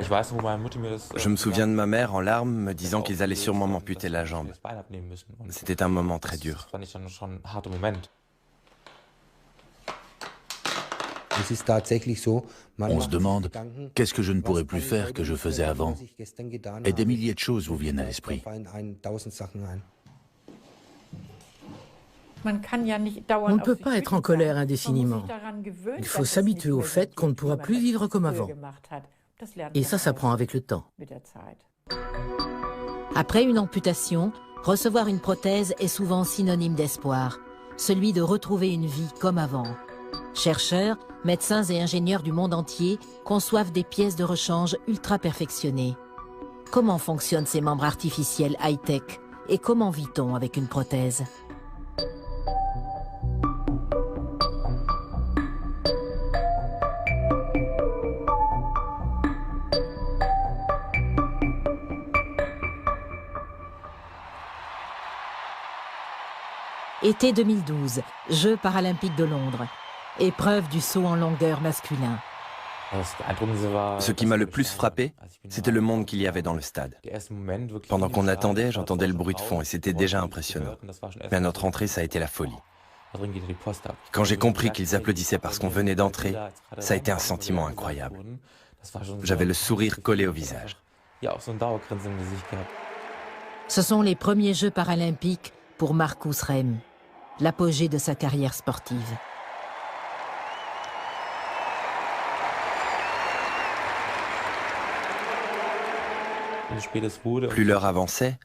Je me souviens de ma mère en larmes me disant qu'ils allaient sûrement m'amputer la jambe. C'était un moment très dur. On se demande, qu'est-ce que je ne pourrais plus faire que je faisais avant? Et des milliers de choses vous viennent à l'esprit. On ne peut pas être en colère indéfiniment. Il faut s'habituer au fait qu'on ne pourra plus vivre comme avant. Et ça s'apprend avec le temps. Après une amputation, recevoir une prothèse est souvent synonyme d'espoir, celui de retrouver une vie comme avant. Chercheurs, médecins et ingénieurs du monde entier conçoivent des pièces de rechange ultra perfectionnées. Comment fonctionnent ces membres artificiels high-tech et comment vit-on avec une prothèse ? Été 2012, Jeux paralympiques de Londres. Épreuve du saut en longueur masculin. Ce qui m'a le plus frappé, c'était le monde qu'il y avait dans le stade. Pendant qu'on attendait, j'entendais le bruit de fond et c'était déjà impressionnant. Mais à notre entrée, ça a été la folie. Quand j'ai compris qu'ils applaudissaient parce qu'on venait d'entrer, ça a été un sentiment incroyable. J'avais le sourire collé au visage. Ce sont les premiers Jeux paralympiques pour Marcus Rem, l'apogée de sa carrière sportive. Plus l'heure avançait,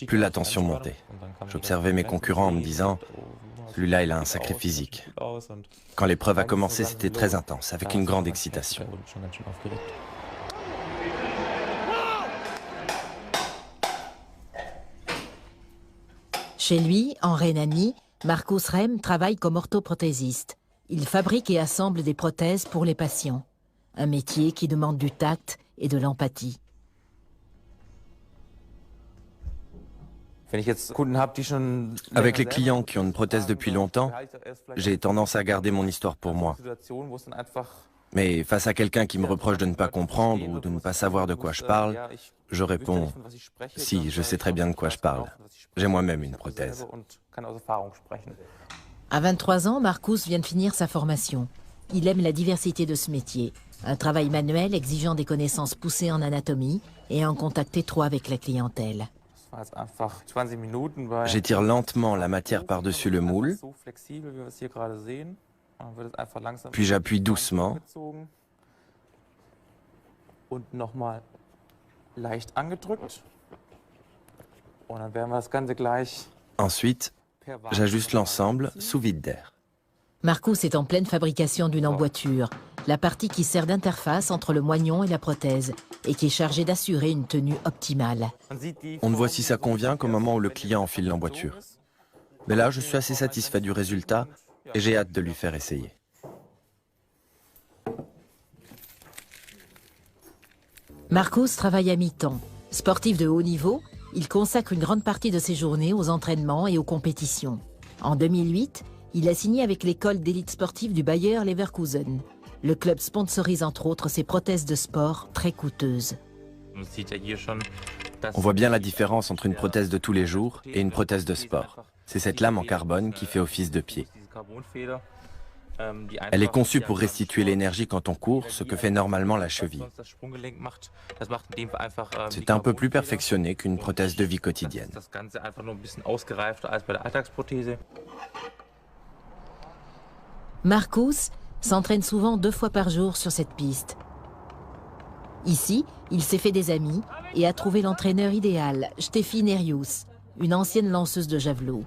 plus la tension montait. J'observais mes concurrents en me disant « Celui-là, il a un sacré physique ». Quand l'épreuve a commencé, c'était très intense, avec une grande excitation. Chez lui, en Rhénanie, Marcus Rem travaille comme orthoprothésiste. Il fabrique et assemble des prothèses pour les patients. Un métier qui demande du tact et de l'empathie. Avec les clients qui ont une prothèse depuis longtemps, j'ai tendance à garder mon histoire pour moi. Mais face à quelqu'un qui me reproche de ne pas comprendre ou de ne pas savoir de quoi je parle, je réponds « Si, je sais très bien de quoi je parle. J'ai moi-même une prothèse. » À 23 ans, Marcus vient de finir sa formation. Il aime la diversité de ce métier. Un travail manuel exigeant des connaissances poussées en anatomie et un contact étroit avec la clientèle. J'étire lentement la matière par-dessus le moule, puis j'appuie doucement. Ensuite, j'ajuste l'ensemble sous vide d'air. Marcus est en pleine fabrication d'une emboîture, la partie qui sert d'interface entre le moignon et la prothèse et qui est chargée d'assurer une tenue optimale. On ne voit si ça convient qu'au moment où le client enfile l'emboîture. Mais là, je suis assez satisfait du résultat et j'ai hâte de lui faire essayer. Marcus travaille à mi-temps. Sportif de haut niveau, il consacre une grande partie de ses journées aux entraînements et aux compétitions. En 2008, il a signé avec l'école d'élite sportive du Bayer Leverkusen. Le club sponsorise entre autres ses prothèses de sport très coûteuses. On voit bien la différence entre une prothèse de tous les jours et une prothèse de sport. C'est cette lame en carbone qui fait office de pied. Elle est conçue pour restituer l'énergie quand on court, ce que fait normalement la cheville. C'est un peu plus perfectionné qu'une prothèse de vie quotidienne. Marcus s'entraîne souvent 2 fois par jour sur cette piste. Ici, il s'est fait des amis et a trouvé l'entraîneur idéal, Steffi Nerius, une ancienne lanceuse de javelot.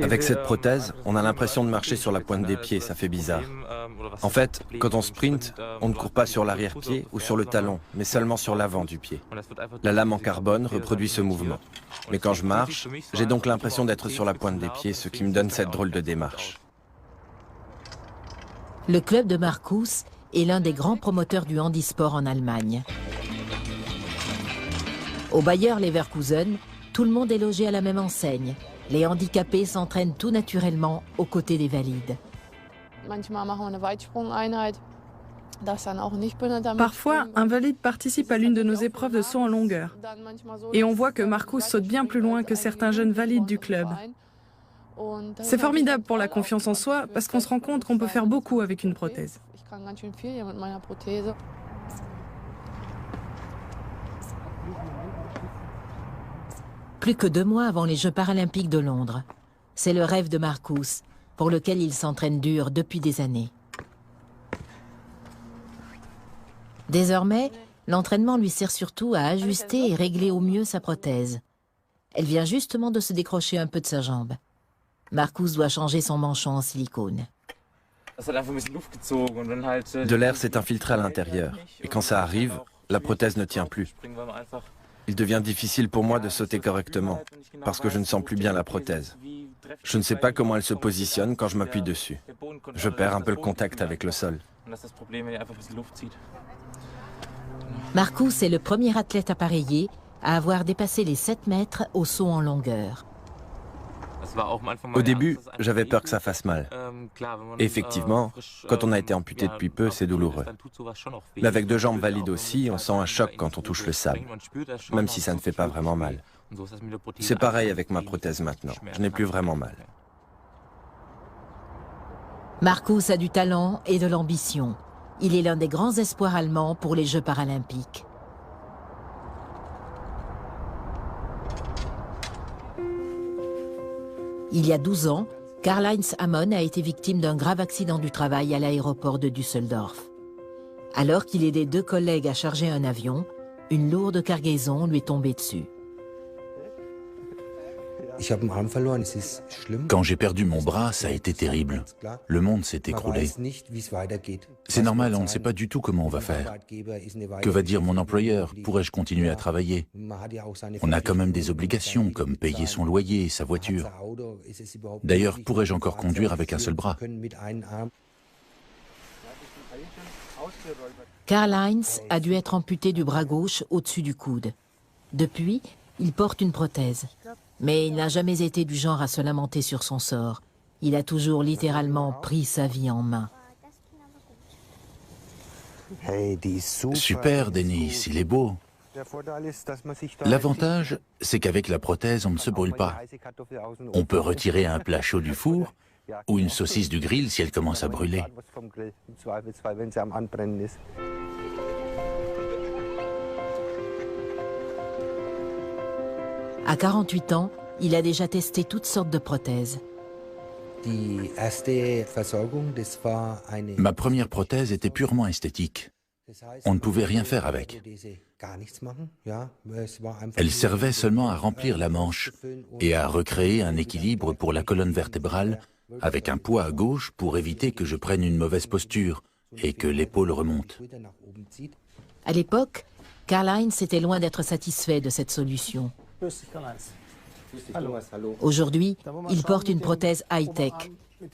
Avec cette prothèse, on a l'impression de marcher sur la pointe des pieds, ça fait bizarre. En fait, quand on sprint, on ne court pas sur l'arrière-pied ou sur le talon, mais seulement sur l'avant du pied. La lame en carbone reproduit ce mouvement. Mais quand je marche, j'ai donc l'impression d'être sur la pointe des pieds, ce qui me donne cette drôle de démarche. Le club de Marcus est l'un des grands promoteurs du handisport en Allemagne. Au Bayer Leverkusen, tout le monde est logé à la même enseigne. Les handicapés s'entraînent tout naturellement aux côtés des valides. Parfois, un valide participe à l'une de nos épreuves de saut en longueur. Et on voit que Marcus saute bien plus loin que certains jeunes valides du club. C'est formidable pour la confiance en soi parce qu'on se rend compte qu'on peut faire beaucoup avec une prothèse. Plus que 2 mois avant les Jeux paralympiques de Londres. C'est le rêve de Marcus, pour lequel il s'entraîne dur depuis des années. Désormais, l'entraînement lui sert surtout à ajuster et régler au mieux sa prothèse. Elle vient justement de se décrocher un peu de sa jambe. Marcus doit changer son manchon en silicone. De l'air s'est infiltré à l'intérieur. Et quand ça arrive, la prothèse ne tient plus. Il devient difficile pour moi de sauter correctement, parce que je ne sens plus bien la prothèse. Je ne sais pas comment elle se positionne quand je m'appuie dessus. Je perds un peu le contact avec le sol. Marcus est le premier athlète appareillé à avoir dépassé les 7 mètres au saut en longueur. Au début, j'avais peur que ça fasse mal. Et effectivement, quand on a été amputé depuis peu, c'est douloureux. Mais avec 2 jambes valides aussi, on sent un choc quand on touche le sable, même si ça ne fait pas vraiment mal. C'est pareil avec ma prothèse maintenant, je n'ai plus vraiment mal. Marcus a du talent et de l'ambition. Il est l'un des grands espoirs allemands pour les Jeux paralympiques. Il y a 12 ans, Karl-Heinz Ammon a été victime d'un grave accident du travail à l'aéroport de Düsseldorf. Alors qu'il aidait 2 collègues à charger un avion, une lourde cargaison lui est tombée dessus. Quand j'ai perdu mon bras, ça a été terrible. Le monde s'est écroulé. C'est normal, on ne sait pas du tout comment on va faire. Que va dire mon employeur? Pourrais-je continuer à travailler? On a quand même des obligations, comme payer son loyer et sa voiture. D'ailleurs, pourrais-je encore conduire avec un seul bras? Karl-Heinz a dû être amputé du bras gauche au-dessus du coude. Depuis, il porte une prothèse. Mais il n'a jamais été du genre à se lamenter sur son sort. Il a toujours littéralement pris sa vie en main. Super, Denis, il est beau. L'avantage, c'est qu'avec la prothèse, on ne se brûle pas. On peut retirer un plat chaud du four ou une saucisse du grill si elle commence à brûler. À 48 ans, il a déjà testé toutes sortes de prothèses. Ma première prothèse était purement esthétique. On ne pouvait rien faire avec. Elle servait seulement à remplir la manche et à recréer un équilibre pour la colonne vertébrale avec un poids à gauche pour éviter que je prenne une mauvaise posture et que l'épaule remonte. À l'époque, Karl-Heinz était loin d'être satisfait de cette solution. Aujourd'hui, il porte une prothèse high-tech.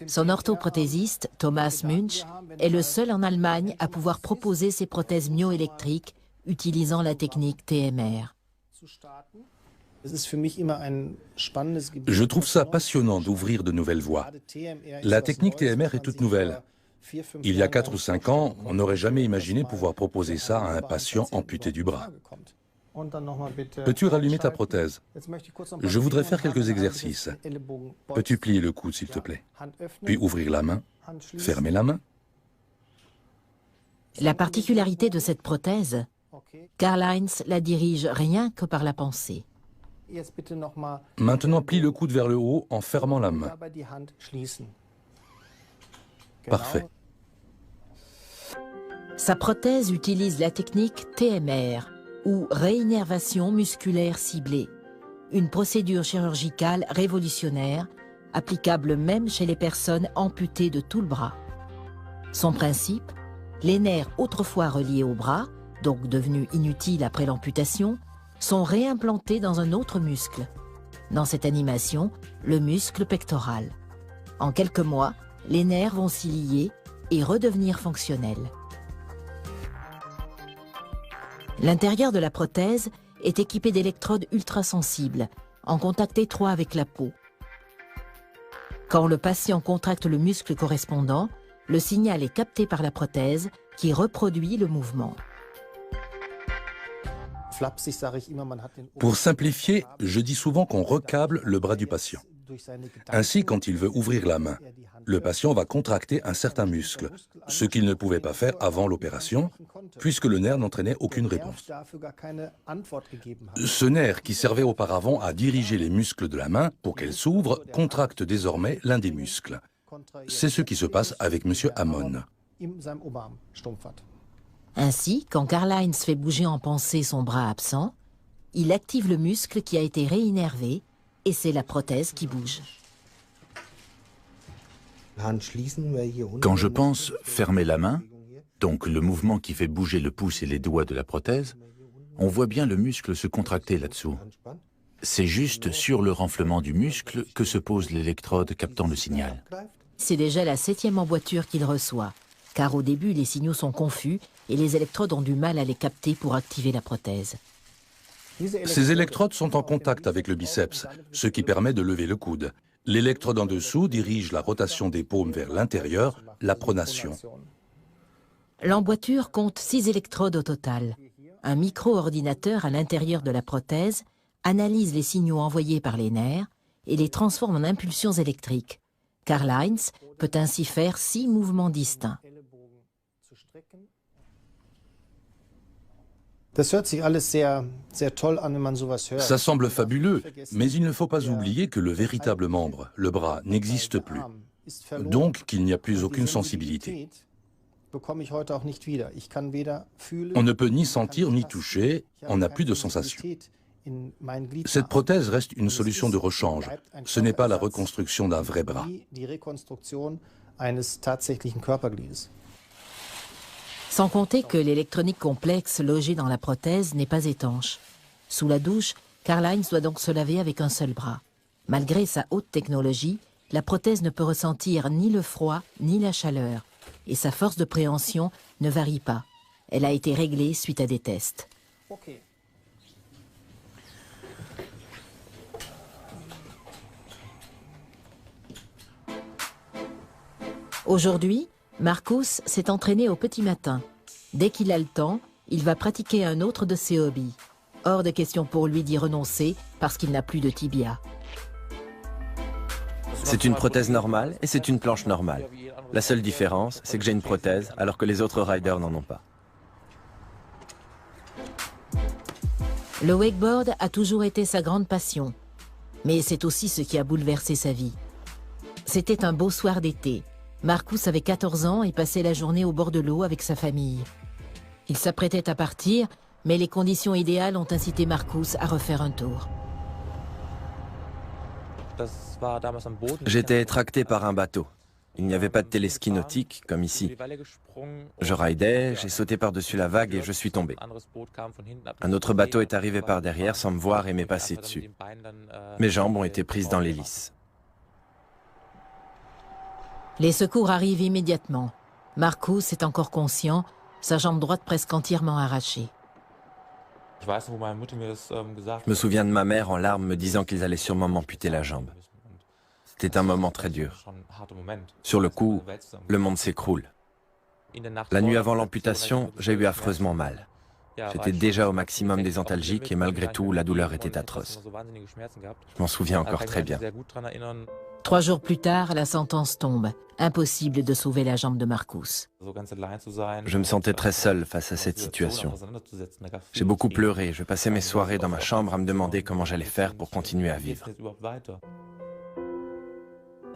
Son orthoprothésiste, Thomas Münch, est le seul en Allemagne à pouvoir proposer ces prothèses myoélectriques utilisant la technique TMR. Je trouve ça passionnant d'ouvrir de nouvelles voies. La technique TMR est toute nouvelle. Il y a 4 ou 5 ans, on n'aurait jamais imaginé pouvoir proposer ça à un patient amputé du bras. Peux-tu rallumer ta prothèse? Je voudrais faire quelques exercices. Peux-tu plier le coude, s'il te plaît? Puis ouvrir la main, fermer la main. La particularité de cette prothèse, Karl-Heinz la dirige rien que par la pensée. Maintenant, plie le coude vers le haut en fermant la main. Parfait. Sa prothèse utilise la technique TMR, ou réinnervation musculaire ciblée, une procédure chirurgicale révolutionnaire, applicable même chez les personnes amputées de tout le bras. Son principe, les nerfs autrefois reliés au bras, donc devenus inutiles après l'amputation, sont réimplantés dans un autre muscle. Dans cette animation, le muscle pectoral. En quelques mois, les nerfs vont s'y lier et redevenir fonctionnels. L'intérieur de la prothèse est équipé d'électrodes ultrasensibles, en contact étroit avec la peau. Quand le patient contracte le muscle correspondant, Le signal est capté par la prothèse qui reproduit le mouvement. Pour simplifier, je dis souvent qu'on recable le bras du patient. Ainsi, quand il veut ouvrir la main, le patient va contracter un certain muscle, ce qu'il ne pouvait pas faire avant l'opération, puisque le nerf n'entraînait aucune réponse. Ce nerf, qui servait auparavant à diriger les muscles de la main pour qu'elle s'ouvre, contracte désormais l'un des muscles. C'est ce qui se passe avec M. Hammond. Ainsi, quand Karl-Heinz fait bouger en pensée son bras absent, il active le muscle qui a été réinnervé et c'est la prothèse qui bouge. Quand je pense fermer la main, donc le mouvement qui fait bouger le pouce et les doigts de la prothèse, on voit bien le muscle se contracter là-dessous. C'est juste sur le renflement du muscle que se pose l'électrode captant le signal. C'est déjà la 7e emboîture qu'il reçoit, car au début les signaux sont confus et les électrodes ont du mal à les capter pour activer la prothèse. Ces électrodes sont en contact avec le biceps, ce qui permet de lever le coude. L'électrode en dessous dirige la rotation des paumes vers l'intérieur, la pronation. L'emboîture compte 6 électrodes au total. Un micro-ordinateur à l'intérieur de la prothèse analyse les signaux envoyés par les nerfs et les transforme en impulsions électriques. Karl-Heinz peut ainsi faire 6 mouvements distincts. Ça semble fabuleux, mais il ne faut pas oublier que le véritable membre, le bras, n'existe plus. Donc qu'il n'y a plus aucune sensibilité. On ne peut ni sentir ni toucher, on n'a plus de sensation. Cette prothèse reste une solution de rechange. Ce n'est pas la reconstruction d'un vrai bras. Sans compter que l'électronique complexe logée dans la prothèse n'est pas étanche. Sous la douche, Karl-Heinz doit donc se laver avec un seul bras. Malgré sa haute technologie, la prothèse ne peut ressentir ni le froid ni la chaleur. Et sa force de préhension ne varie pas. Elle a été réglée suite à des tests. Aujourd'hui, Marcus s'est entraîné au petit matin. Dès qu'il a le temps, il va pratiquer un autre de ses hobbies. Hors de question pour lui d'y renoncer parce qu'il n'a plus de tibia. C'est une prothèse normale et c'est une planche normale. La seule différence, c'est que j'ai une prothèse alors que les autres riders n'en ont pas. Le wakeboard a toujours été sa grande passion. Mais c'est aussi ce qui a bouleversé sa vie. C'était un beau soir d'été. Marcus avait 14 ans et passait la journée au bord de l'eau avec sa famille. Il s'apprêtait à partir, mais les conditions idéales ont incité Marcus à refaire un tour. J'étais tracté par un bateau. Il n'y avait pas de téléski nautique comme ici. Je ridais, j'ai sauté par-dessus la vague et je suis tombé. Un autre bateau est arrivé par derrière sans me voir et m'est passé dessus. Mes jambes ont été prises dans l'hélice. Les secours arrivent immédiatement. Marcus est encore conscient, sa jambe droite presque entièrement arrachée. Je me souviens de ma mère en larmes me disant qu'ils allaient sûrement m'amputer la jambe. C'était un moment très dur. Sur le coup, le monde s'écroule. La nuit avant l'amputation, j'ai eu affreusement mal. J'étais déjà au maximum des antalgiques et malgré tout, la douleur était atroce. Je m'en souviens encore très bien. 3 jours plus tard, la sentence tombe. Impossible de sauver la jambe de Marcus. Je me sentais très seul face à cette situation. J'ai beaucoup pleuré, je passais mes soirées dans ma chambre à me demander comment j'allais faire pour continuer à vivre.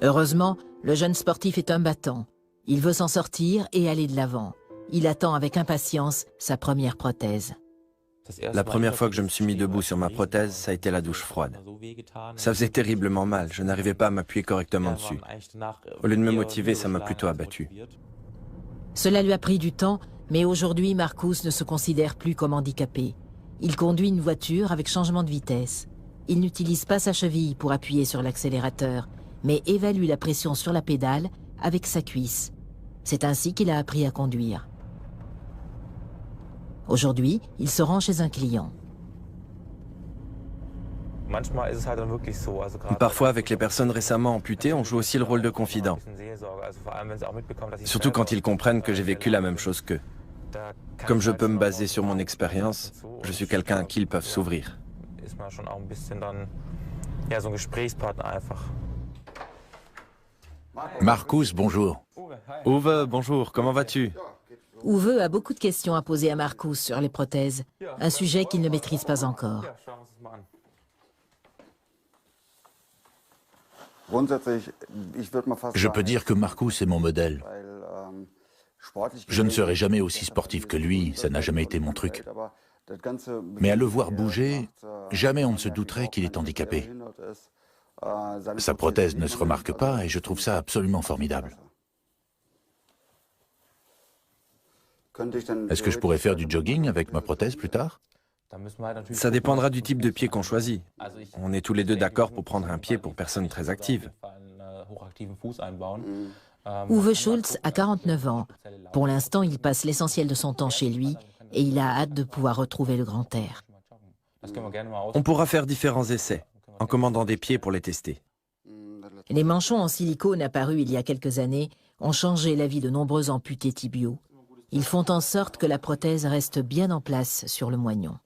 Heureusement, le jeune sportif est un battant. Il veut s'en sortir et aller de l'avant. Il attend avec impatience sa première prothèse. La première fois que je me suis mis debout sur ma prothèse, ça a été la douche froide. Ça faisait terriblement mal, je n'arrivais pas à m'appuyer correctement dessus. Au lieu de me motiver, ça m'a plutôt abattu. Cela lui a pris du temps, mais aujourd'hui, Marcus ne se considère plus comme handicapé. Il conduit une voiture avec changement de vitesse. Il n'utilise pas sa cheville pour appuyer sur l'accélérateur, mais évalue la pression sur la pédale avec sa cuisse. C'est ainsi qu'il a appris à conduire. Aujourd'hui, il se rend chez un client. Parfois, avec les personnes récemment amputées, on joue aussi le rôle de confident. Surtout quand ils comprennent que j'ai vécu la même chose qu'eux. Comme je peux me baser sur mon expérience, je suis quelqu'un à qui ils peuvent s'ouvrir. Marcus, bonjour. Uwe, bonjour, comment vas-tu? Uwe a beaucoup de questions à poser à Marcus sur les prothèses, un sujet qu'il ne maîtrise pas encore. Je peux dire que Marcus est mon modèle. Je ne serai jamais aussi sportif que lui, ça n'a jamais été mon truc. Mais à le voir bouger, jamais on ne se douterait qu'il est handicapé. Sa prothèse ne se remarque pas et je trouve ça absolument formidable. Est-ce que je pourrais faire du jogging avec ma prothèse plus tard? Ça dépendra du type de pied qu'on choisit. On est tous les deux d'accord pour prendre un pied pour personnes très actives. Uwe Schulz a 49 ans. Pour l'instant, il passe l'essentiel de son temps chez lui et il a hâte de pouvoir retrouver le grand air. On pourra faire différents essais, en commandant des pieds pour les tester. Les manchons en silicone apparus il y a quelques années ont changé la vie de nombreux amputés tibiaux. Ils font en sorte que la prothèse reste bien en place sur le moignon.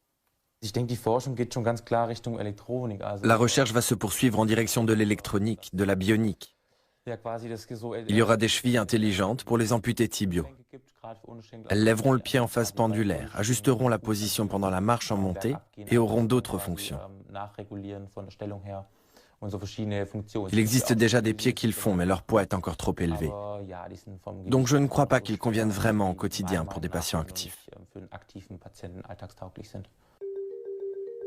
La recherche va se poursuivre en direction de l'électronique, de la bionique. Il y aura des chevilles intelligentes pour les amputés tibiaux. Elles lèveront le pied en phase pendulaire, ajusteront la position pendant la marche en montée et auront d'autres fonctions. Il existe déjà des pieds qui le font, mais leur poids est encore trop élevé. Donc je ne crois pas qu'ils conviennent vraiment au quotidien pour des patients actifs.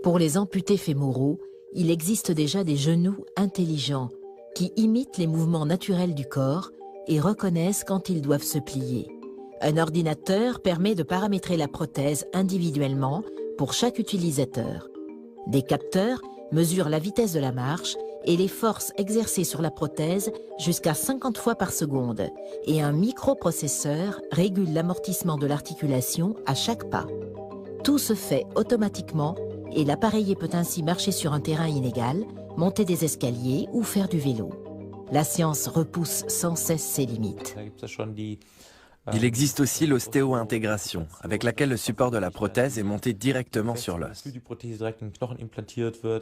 Pour les amputés fémoraux, il existe déjà des genoux intelligents qui imitent les mouvements naturels du corps et reconnaissent quand ils doivent se plier. Un ordinateur permet de paramétrer la prothèse individuellement pour chaque utilisateur. Des capteurs mesurent la vitesse de la marche et les forces exercées sur la prothèse jusqu'à 50 fois par seconde, et un microprocesseur régule l'amortissement de l'articulation à chaque pas. Tout se fait automatiquement et l'appareillé peut ainsi marcher sur un terrain inégal, monter des escaliers ou faire du vélo. La science repousse sans cesse ses limites. Il existe aussi l'ostéo-intégration, avec laquelle le support de la prothèse est monté directement sur l'os.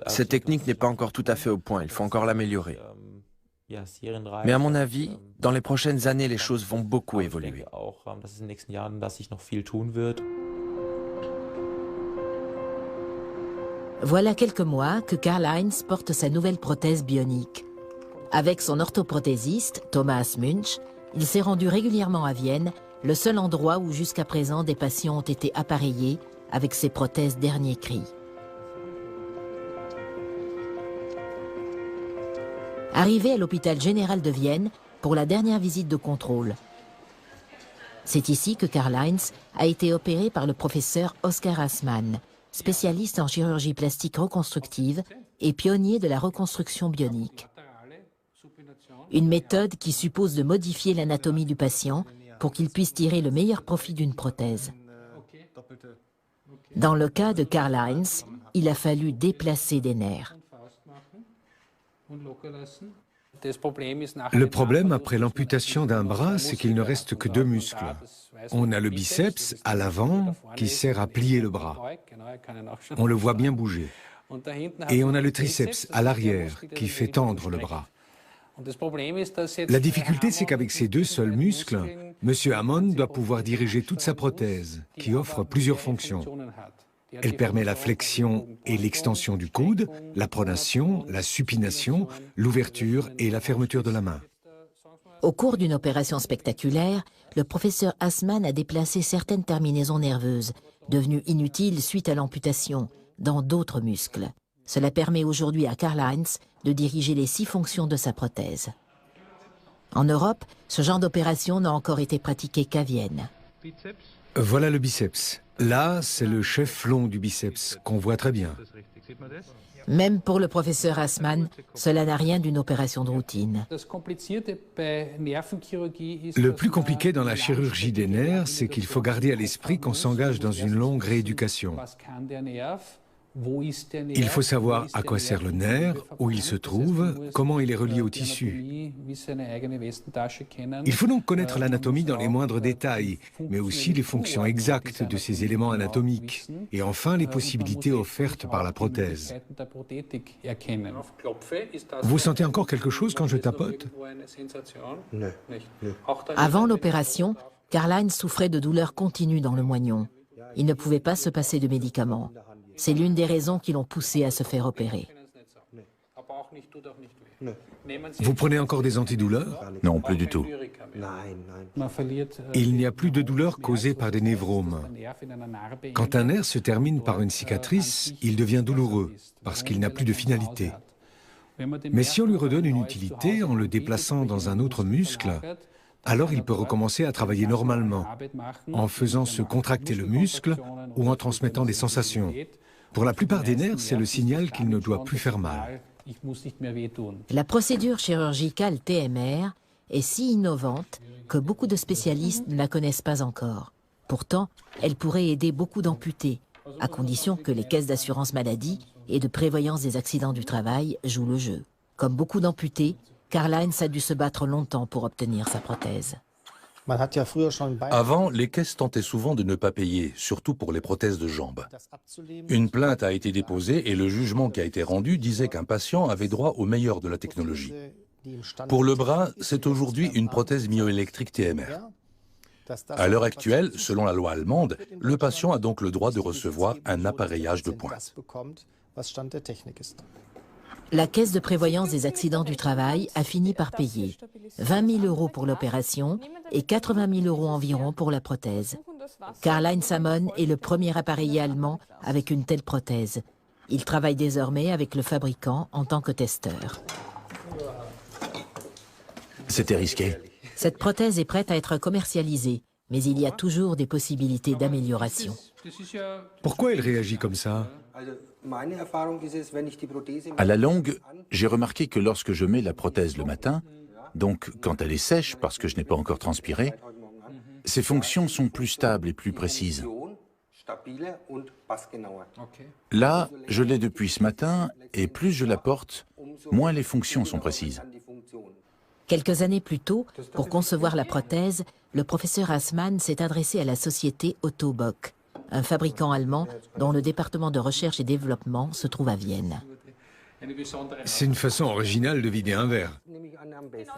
Cette technique n'est pas encore tout à fait au point, il faut encore l'améliorer. Mais à mon avis, dans les prochaines années, les choses vont beaucoup évoluer. Voilà quelques mois que Karl-Heinz porte sa nouvelle prothèse bionique. Avec son orthoprothésiste, Thomas Münch, il s'est rendu régulièrement à Vienne, le seul endroit où jusqu'à présent des patients ont été appareillés avec ces prothèses dernier cri. Arrivé à l'hôpital général de Vienne pour la dernière visite de contrôle. C'est ici que Karl-Heinz a été opéré par le professeur Oskar Assmann, spécialiste en chirurgie plastique reconstructive et pionnier de la reconstruction bionique. Une méthode qui suppose de modifier l'anatomie du patient pour qu'il puisse tirer le meilleur profit d'une prothèse. Dans le cas de Karl-Heinz, il a fallu déplacer des nerfs. Le problème après l'amputation d'un bras, c'est qu'il ne reste que deux muscles. On a le biceps à l'avant qui sert à plier le bras. On le voit bien bouger. Et on a le triceps à l'arrière qui fait tendre le bras. La difficulté, c'est qu'avec ces deux seuls muscles, M. Hammond doit pouvoir diriger toute sa prothèse, qui offre plusieurs fonctions. Elle permet la flexion et l'extension du coude, la pronation, la supination, l'ouverture et la fermeture de la main. Au cours d'une opération spectaculaire, le professeur Assmann a déplacé certaines terminaisons nerveuses, devenues inutiles suite à l'amputation, dans d'autres muscles. Cela permet aujourd'hui à Karl-Heinz de diriger les 6 fonctions de sa prothèse. En Europe, ce genre d'opération n'a encore été pratiqué qu'à Vienne. Voilà le biceps. Là, c'est le chef long du biceps, qu'on voit très bien. Même pour le professeur Assmann, cela n'a rien d'une opération de routine. Le plus compliqué dans la chirurgie des nerfs, c'est qu'il faut garder à l'esprit qu'on s'engage dans une longue rééducation. Il faut savoir à quoi sert le nerf, où il se trouve, comment il est relié au tissu. Il faut donc connaître l'anatomie dans les moindres détails, mais aussi les fonctions exactes de ces éléments anatomiques, et enfin les possibilités offertes par la prothèse. Vous sentez encore quelque chose quand je tapote? Avant l'opération, Karl-Heinz souffrait de douleurs continues dans le moignon. Il ne pouvait pas se passer de médicaments. C'est l'une des raisons qui l'ont poussé à se faire opérer. Vous prenez encore des antidouleurs? Non, plus du tout. Il n'y a plus de douleur causée par des névromes. Quand un nerf se termine par une cicatrice, il devient douloureux, parce qu'il n'a plus de finalité. Mais si on lui redonne une utilité en le déplaçant dans un autre muscle, alors il peut recommencer à travailler normalement, en faisant se contracter le muscle ou en transmettant des sensations. Pour la plupart des nerfs, c'est le signal qu'il ne doit plus faire mal. La procédure chirurgicale TMR est si innovante que beaucoup de spécialistes ne la connaissent pas encore. Pourtant, elle pourrait aider beaucoup d'amputés, à condition que les caisses d'assurance maladie et de prévoyance des accidents du travail jouent le jeu. Comme beaucoup d'amputés, Karl-Heinz a dû se battre longtemps pour obtenir sa prothèse. Avant, les caisses tentaient souvent de ne pas payer, surtout pour les prothèses de jambes. Une plainte a été déposée et le jugement qui a été rendu disait qu'un patient avait droit au meilleur de la technologie. Pour le bras, c'est aujourd'hui une prothèse myoélectrique TMR. À l'heure actuelle, selon la loi allemande, le patient a donc le droit de recevoir un appareillage de pointe. La Caisse de prévoyance des accidents du travail a fini par payer 20 000 € pour l'opération et 80 000 € environ pour la prothèse. Karl-Heinz Samon est le premier appareillé allemand avec une telle prothèse. Il travaille désormais avec le fabricant en tant que testeur. C'était risqué. Cette prothèse est prête à être commercialisée, mais il y a toujours des possibilités d'amélioration. Pourquoi il réagit comme ça? À la longue, j'ai remarqué que lorsque je mets la prothèse le matin, donc quand elle est sèche parce que je n'ai pas encore transpiré, ses fonctions sont plus stables et plus précises. Là, je l'ai depuis ce matin et plus je la porte, moins les fonctions sont précises. Quelques années plus tôt, pour concevoir la prothèse, le professeur Assmann s'est adressé à la société Otto Bock, un fabricant allemand dont le département de recherche et développement se trouve à Vienne. C'est une façon originale de vider un verre.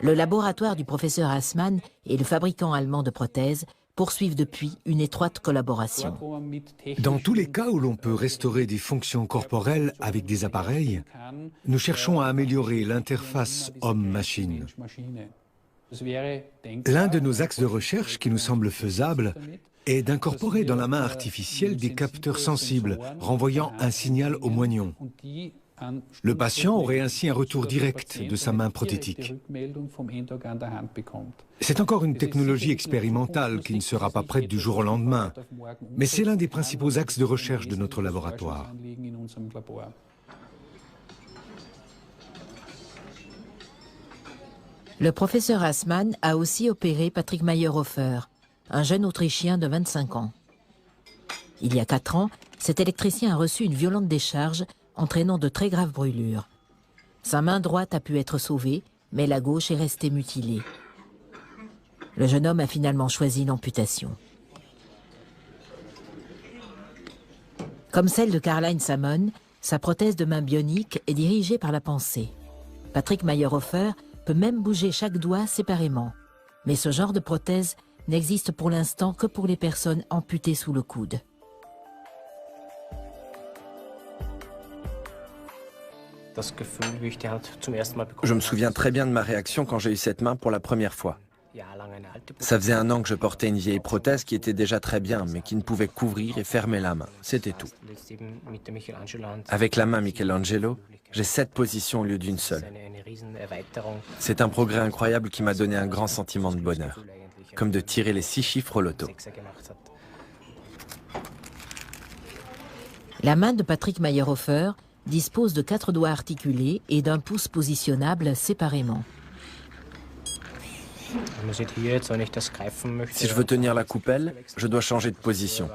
Le laboratoire du professeur Assmann et le fabricant allemand de prothèses poursuivent depuis une étroite collaboration. Dans tous les cas où l'on peut restaurer des fonctions corporelles avec des appareils, nous cherchons à améliorer l'interface homme-machine. L'un de nos axes de recherche qui nous semble faisable est d'incorporer dans la main artificielle des capteurs sensibles, renvoyant un signal au moignon. Le patient aurait ainsi un retour direct de sa main prothétique. C'est encore une technologie expérimentale qui ne sera pas prête du jour au lendemain, mais c'est l'un des principaux axes de recherche de notre laboratoire. Le professeur Assmann a aussi opéré Patrick Mayerhofer, un jeune Autrichien de 25 ans. Il y a 4 ans, cet électricien a reçu une violente décharge entraînant de très graves brûlures. Sa main droite a pu être sauvée, mais la gauche est restée mutilée. Le jeune homme a finalement choisi l'amputation. Comme celle de Karl-Heinz Samon, sa prothèse de main bionique est dirigée par la pensée. Patrick Mayerhofer peut même bouger chaque doigt séparément. Mais ce genre de prothèse n'existe pour l'instant que pour les personnes amputées sous le coude. Je me souviens très bien de ma réaction quand j'ai eu cette main pour la première fois. Ça faisait 1 an que je portais une vieille prothèse qui était déjà très bien, mais qui ne pouvait couvrir et fermer la main. C'était tout. Avec la main Michelangelo, j'ai 7 positions au lieu d'une seule. C'est un progrès incroyable qui m'a donné un grand sentiment de bonheur, comme de tirer les 6 chiffres au loto. La main de Patrick Mayerhofer dispose de 4 doigts articulés et d'un pouce positionnable séparément. Si je veux tenir la coupelle, je dois changer de position.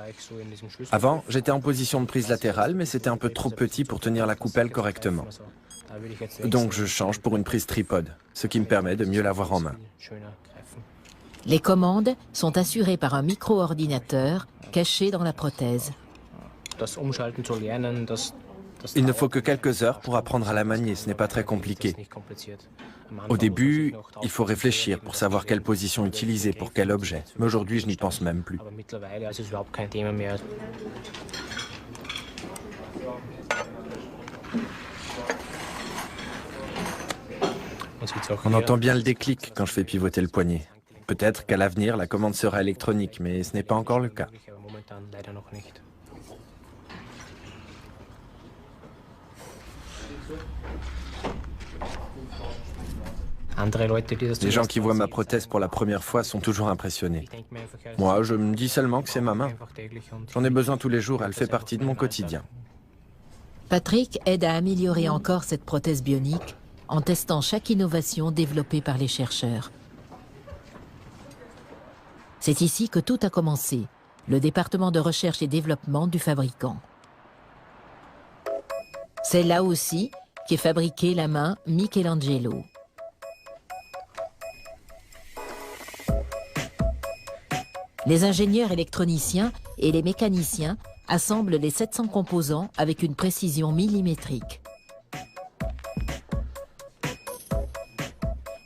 Avant, j'étais en position de prise latérale, mais c'était un peu trop petit pour tenir la coupelle correctement. Donc je change pour une prise tripode, ce qui me permet de mieux l'avoir en main. Les commandes sont assurées par un micro-ordinateur caché dans la prothèse. Il ne faut que quelques heures pour apprendre à la manier, ce n'est pas très compliqué. Au début, il faut réfléchir pour savoir quelle position utiliser pour quel objet, mais aujourd'hui je n'y pense même plus. On entend bien le déclic quand je fais pivoter le poignet. Peut-être qu'à l'avenir, la commande sera électronique, mais ce n'est pas encore le cas. Les gens qui voient ma prothèse pour la première fois sont toujours impressionnés. Moi, je me dis seulement que c'est ma main. J'en ai besoin tous les jours, elle fait partie de mon quotidien. Patrick aide à améliorer encore cette prothèse bionique en testant chaque innovation développée par les chercheurs. C'est ici que tout a commencé, le département de recherche et développement du fabricant. C'est là aussi qu'est fabriquée la main Michelangelo. Les ingénieurs électroniciens et les mécaniciens assemblent les 700 composants avec une précision millimétrique.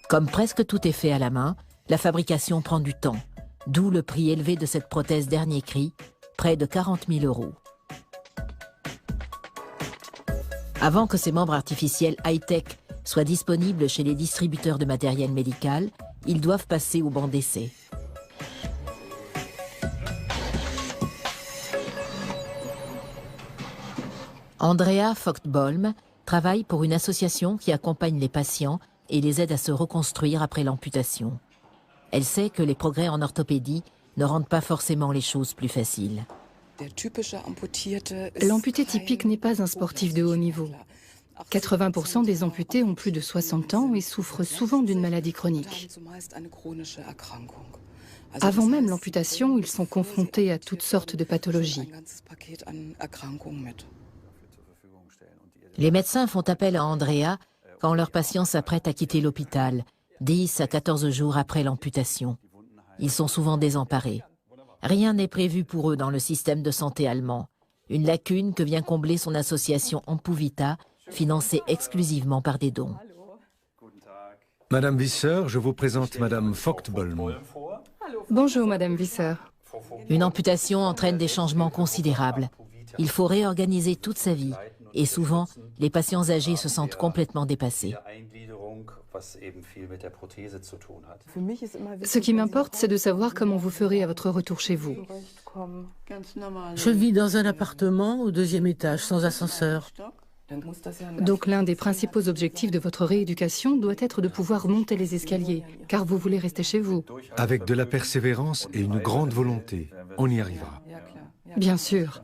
Comme presque tout est fait à la main, la fabrication prend du temps, d'où le prix élevé de cette prothèse dernier cri, près de 40 000 €. Avant que ces membres artificiels high-tech soient disponibles chez les distributeurs de matériel médical, ils doivent passer au banc d'essai. Andrea Vogt-Bolm travaille pour une association qui accompagne les patients et les aide à se reconstruire après l'amputation. Elle sait que les progrès en orthopédie ne rendent pas forcément les choses plus faciles. L'amputé typique n'est pas un sportif de haut niveau. 80% des amputés ont plus de 60 ans et souffrent souvent d'une maladie chronique. Avant même l'amputation, ils sont confrontés à toutes sortes de pathologies. Les médecins font appel à Andrea quand leurs patients s'apprêtent à quitter l'hôpital, 10 à 14 jours après l'amputation. Ils sont souvent désemparés. Rien n'est prévu pour eux dans le système de santé allemand, une lacune que vient combler son association Ampuvita, financée exclusivement par des dons. Madame Visser, je vous présente Madame Vogt-Bolm. Bonjour Madame Visser. Une amputation entraîne des changements considérables. Il faut réorganiser toute sa vie. Et souvent, les patients âgés se sentent complètement dépassés. Ce qui m'importe, c'est de savoir comment vous ferez à votre retour chez vous. Je vis dans un appartement au 2e étage, sans ascenseur. Donc l'un des principaux objectifs de votre rééducation doit être de pouvoir monter les escaliers, car vous voulez rester chez vous. Avec de la persévérance et une grande volonté, on y arrivera. Bien sûr.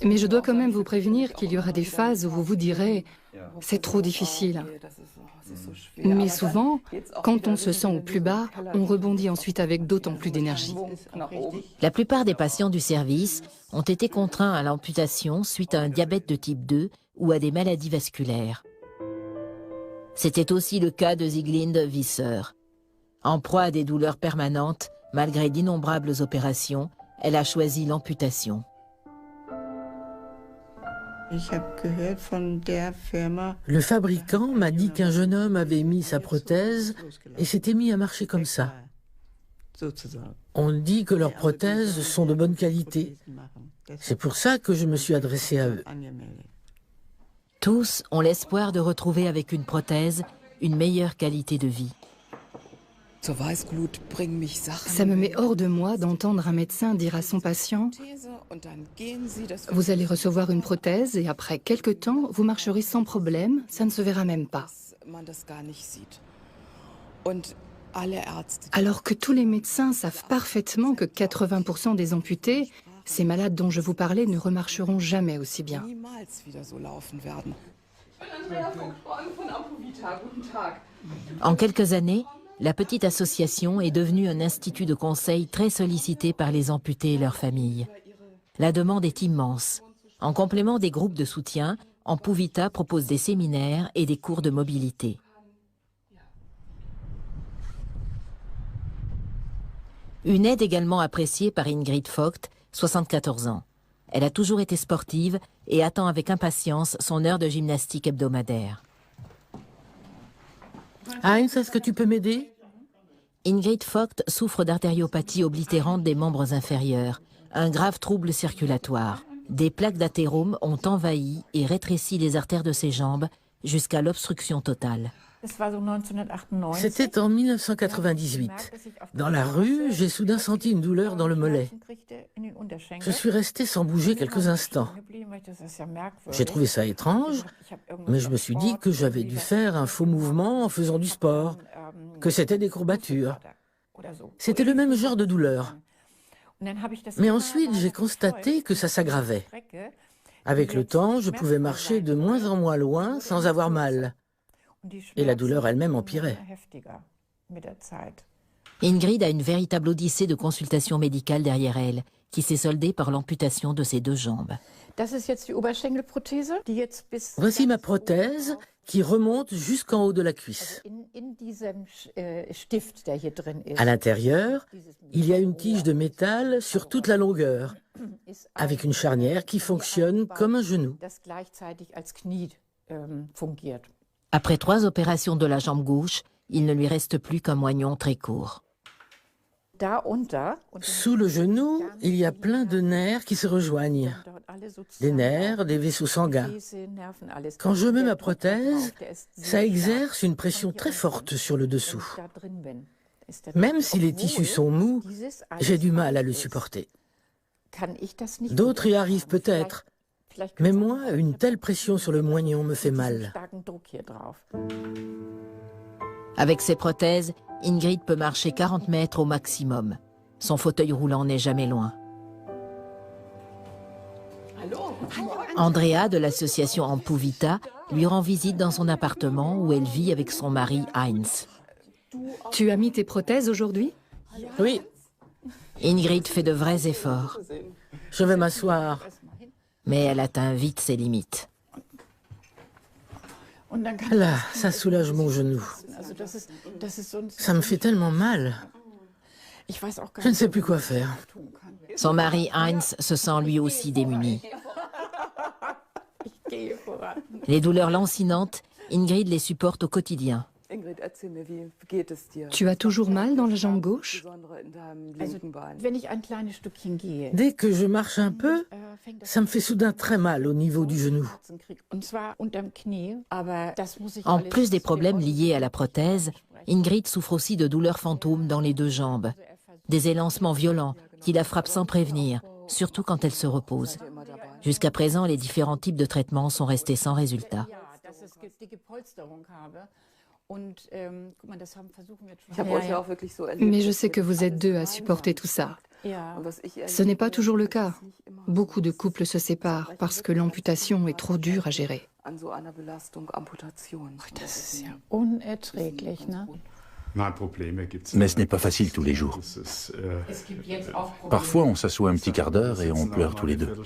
Mais je dois quand même vous prévenir qu'il y aura des phases où vous vous direz « c'est trop difficile ». Mais souvent, quand on se sent au plus bas, on rebondit ensuite avec d'autant plus d'énergie. La plupart des patients du service ont été contraints à l'amputation suite à un diabète de type 2 ou à des maladies vasculaires. C'était aussi le cas de Sieglinde Visser. En proie à des douleurs permanentes, malgré d'innombrables opérations, elle a choisi l'amputation. Le fabricant m'a dit qu'un jeune homme avait mis sa prothèse et s'était mis à marcher comme ça. On dit que leurs prothèses sont de bonne qualité. C'est pour ça que je me suis adressée à eux. Tous ont l'espoir de retrouver avec une prothèse une meilleure qualité de vie. Ça me met hors de moi d'entendre un médecin dire à son patient « Vous allez recevoir une prothèse et après quelques temps, vous marcherez sans problème, ça ne se verra même pas. » Alors que tous les médecins savent parfaitement que 80% des amputés, ces malades dont je vous parlais, ne remarcheront jamais aussi bien. En quelques années, la petite association est devenue un institut de conseil très sollicité par les amputés et leurs familles. La demande est immense. En complément des groupes de soutien, Ampu-Vita propose des séminaires et des cours de mobilité. Une aide également appréciée par Ingrid Vogt, 74 ans. Elle a toujours été sportive et attend avec impatience son heure de gymnastique hebdomadaire. Heinz, est-ce que tu peux m'aider? Ingrid Vogt souffre d'artériopathie oblitérante des membres inférieurs, un grave trouble circulatoire. Des plaques d'athérome ont envahi et rétréci les artères de ses jambes jusqu'à l'obstruction totale. C'était en 1998. Dans la rue, j'ai soudain senti une douleur dans le mollet. Je suis resté sans bouger quelques instants. J'ai trouvé ça étrange, mais je me suis dit que j'avais dû faire un faux mouvement en faisant du sport, que c'était des courbatures. C'était le même genre de douleur. Mais ensuite, j'ai constaté que ça s'aggravait. Avec le temps, je pouvais marcher de moins en moins loin sans avoir mal. Et la douleur elle-même empirait. Ingrid a une véritable odyssée de consultation médicale derrière elle, qui s'est soldée par l'amputation de ses 2 jambes. Voici ma prothèse qui remonte jusqu'en haut de la cuisse. À l'intérieur, il y a une tige de métal sur toute la longueur, avec une charnière qui fonctionne comme un genou. Après 3 opérations de la jambe gauche, il ne lui reste plus qu'un moignon très court. Sous le genou, il y a plein de nerfs qui se rejoignent. Des nerfs, des vaisseaux sanguins. Quand je mets ma prothèse, ça exerce une pression très forte sur le dessous. Même si les tissus sont mous, j'ai du mal à le supporter. D'autres y arrivent peut-être, mais moi, une telle pression sur le moignon me fait mal. Avec ses prothèses, Ingrid peut marcher 40 mètres au maximum. Son fauteuil roulant n'est jamais loin. Andrea de l'association Ampu-Vita lui rend visite dans son appartement où elle vit avec son mari Heinz. Tu as mis tes prothèses aujourd'hui? Oui. Ingrid fait de vrais efforts. Je vais m'asseoir. Mais elle atteint vite ses limites. Là, ça soulage mon genou. Ça me fait tellement mal. Je ne sais plus quoi faire. Son mari Heinz se sent lui aussi démuni. Les douleurs lancinantes, Ingrid les supporte au quotidien. Tu as toujours mal dans la jambe gauche? Dès que je marche un peu, ça me fait soudain très mal au niveau du genou. En plus des problèmes liés à la prothèse, Ingrid souffre aussi de douleurs fantômes dans les 2 jambes. Des élancements violents qui la frappent sans prévenir, surtout quand elle se repose. Jusqu'à présent, les différents types de traitements sont restés sans résultat. Mais je sais que vous êtes 2 à supporter tout ça. Ce n'est pas toujours le cas. Beaucoup de couples se séparent parce que l'amputation est trop dure à gérer. Mais ce n'est pas facile tous les jours. Parfois, on s'assoit un petit quart d'heure et on pleure tous les 2.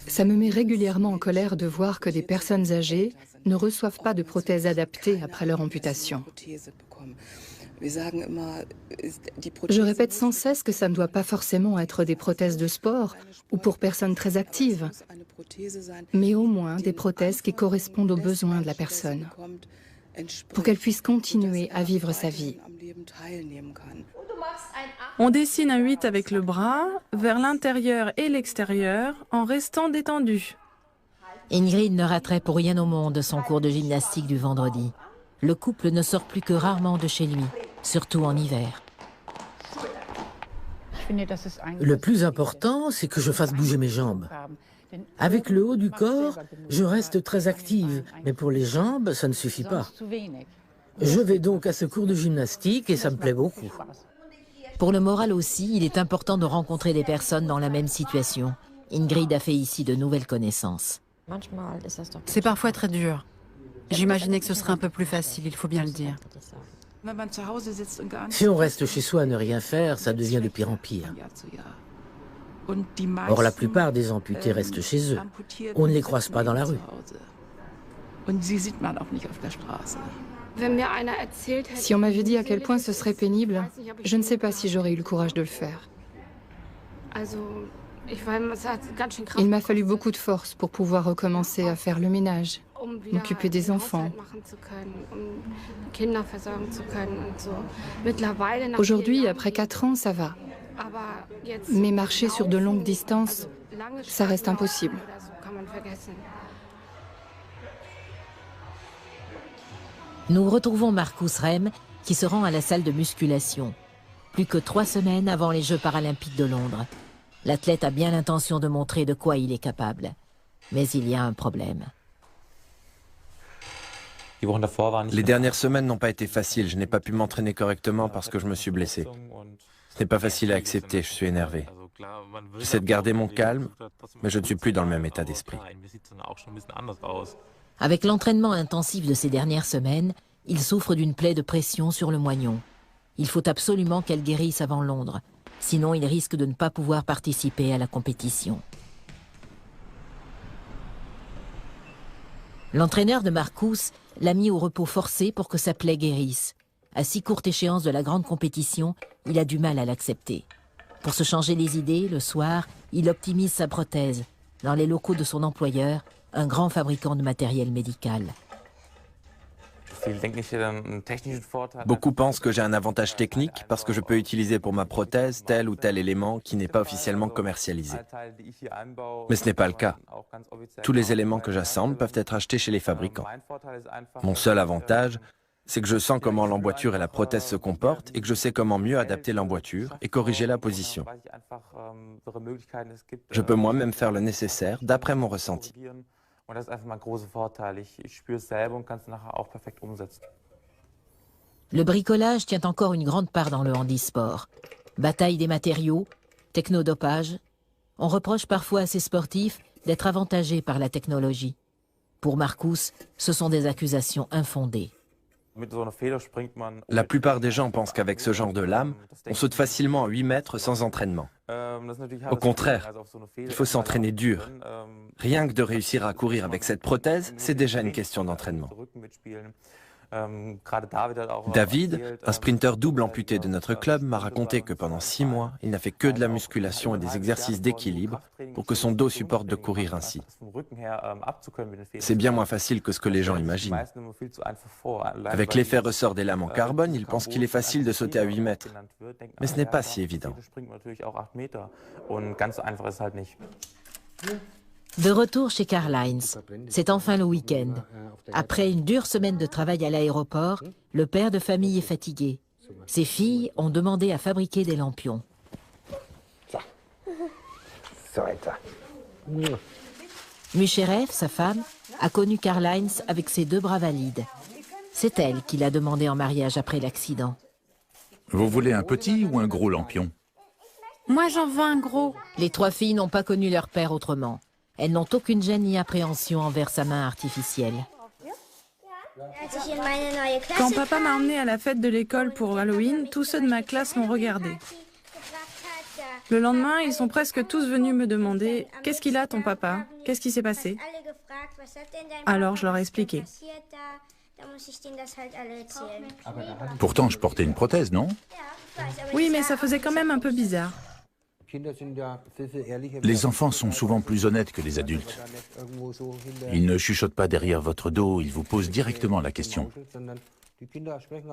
Ça me met régulièrement en colère de voir que des personnes âgées ne reçoivent pas de prothèses adaptées après leur amputation. Je répète sans cesse que ça ne doit pas forcément être des prothèses de sport ou pour personnes très actives, mais au moins des prothèses qui correspondent aux besoins de la personne, pour qu'elle puisse continuer à vivre sa vie. On dessine un 8 avec le bras, vers l'intérieur et l'extérieur, en restant détendu. Ingrid ne raterait pour rien au monde son cours de gymnastique du vendredi. Le couple ne sort plus que rarement de chez lui, surtout en hiver. Le plus important, c'est que je fasse bouger mes jambes. Avec le haut du corps, je reste très active, mais pour les jambes, ça ne suffit pas. Je vais donc à ce cours de gymnastique et ça me plaît beaucoup. Pour le moral aussi, il est important de rencontrer des personnes dans la même situation. Ingrid a fait ici de nouvelles connaissances. C'est parfois très dur. J'imaginais que ce serait un peu plus facile, il faut bien le dire. Si on reste chez soi à ne rien faire, ça devient de pire en pire. Or, la plupart des amputés restent chez eux. On ne les croise pas dans la rue. Si on m'avait dit à quel point ce serait pénible, je ne sais pas si j'aurais eu le courage de le faire. Il m'a fallu beaucoup de force pour pouvoir recommencer à faire le ménage, m'occuper des enfants. Aujourd'hui, après 4 ans, ça va. Mais marcher sur de longues distances, ça reste impossible. Nous retrouvons Marcus Rem qui se rend à la salle de musculation. Plus que 3 semaines avant les Jeux paralympiques de Londres. L'athlète a bien l'intention de montrer de quoi il est capable. Mais il y a un problème. Les dernières semaines n'ont pas été faciles. Je n'ai pas pu m'entraîner correctement parce que je me suis blessé. Ce n'est pas facile à accepter, je suis énervé. J'essaie de garder mon calme, mais je ne suis plus dans le même état d'esprit. Avec l'entraînement intensif de ces dernières semaines, il souffre d'une plaie de pression sur le moignon. Il faut absolument qu'elle guérisse avant Londres, sinon il risque de ne pas pouvoir participer à la compétition. L'entraîneur de Marcus l'a mis au repos forcé pour que sa plaie guérisse. À si courte échéance de la grande compétition, il a du mal à l'accepter. Pour se changer les idées, le soir, il optimise sa prothèse, dans les locaux de son employeur, un grand fabricant de matériel médical. Beaucoup pensent que j'ai un avantage technique parce que je peux utiliser pour ma prothèse tel ou tel élément qui n'est pas officiellement commercialisé. Mais ce n'est pas le cas. Tous les éléments que j'assemble peuvent être achetés chez les fabricants. Mon seul avantage, c'est que je sens comment l'emboîture et la prothèse se comportent et que je sais comment mieux adapter l'emboîture et corriger la position. Je peux moi-même faire le nécessaire d'après mon ressenti. Le bricolage tient encore une grande part dans le handisport. Bataille des matériaux, technodopage. On reproche parfois à ces sportifs d'être avantagés par la technologie. Pour Marcus, ce sont des accusations infondées. La plupart des gens pensent qu'avec ce genre de lame, on saute facilement à 8 mètres sans entraînement. Au contraire, il faut s'entraîner dur. Rien que de réussir à courir avec cette prothèse, c'est déjà une question d'entraînement. David, un sprinter double amputé de notre club, m'a raconté que pendant 6 mois, il n'a fait que de la musculation et des exercices d'équilibre pour que son dos supporte de courir ainsi. C'est bien moins facile que ce que les gens imaginent. Avec l'effet ressort des lames en carbone, ils pensent qu'il est facile de sauter à 8 mètres. Mais ce n'est pas si évident. De retour chez Karl-Heinz, c'est enfin le week-end. Après une dure semaine de travail à l'aéroport, le père de famille est fatigué. Ses filles ont demandé à fabriquer des lampions. Mucherev, sa femme, a connu Karl-Heinz avec ses 2 bras valides. C'est elle qui l'a demandé en mariage après l'accident. Vous voulez un petit ou un gros lampion? Moi, j'en veux un gros. Les 3 filles n'ont pas connu leur père autrement. Elles n'ont aucune gêne ni appréhension envers sa main artificielle. Quand papa m'a emmenée à la fête de l'école pour Halloween, tous ceux de ma classe l'ont regardé. Le lendemain, ils sont presque tous venus me demander « Qu'est-ce qu'il a ton papa? Qu'est-ce qui s'est passé ?» Alors je leur ai expliqué. Pourtant, je portais une prothèse, non? Oui, mais ça faisait quand même un peu bizarre. Les enfants sont souvent plus honnêtes que les adultes. Ils ne chuchotent pas derrière votre dos, ils vous posent directement la question.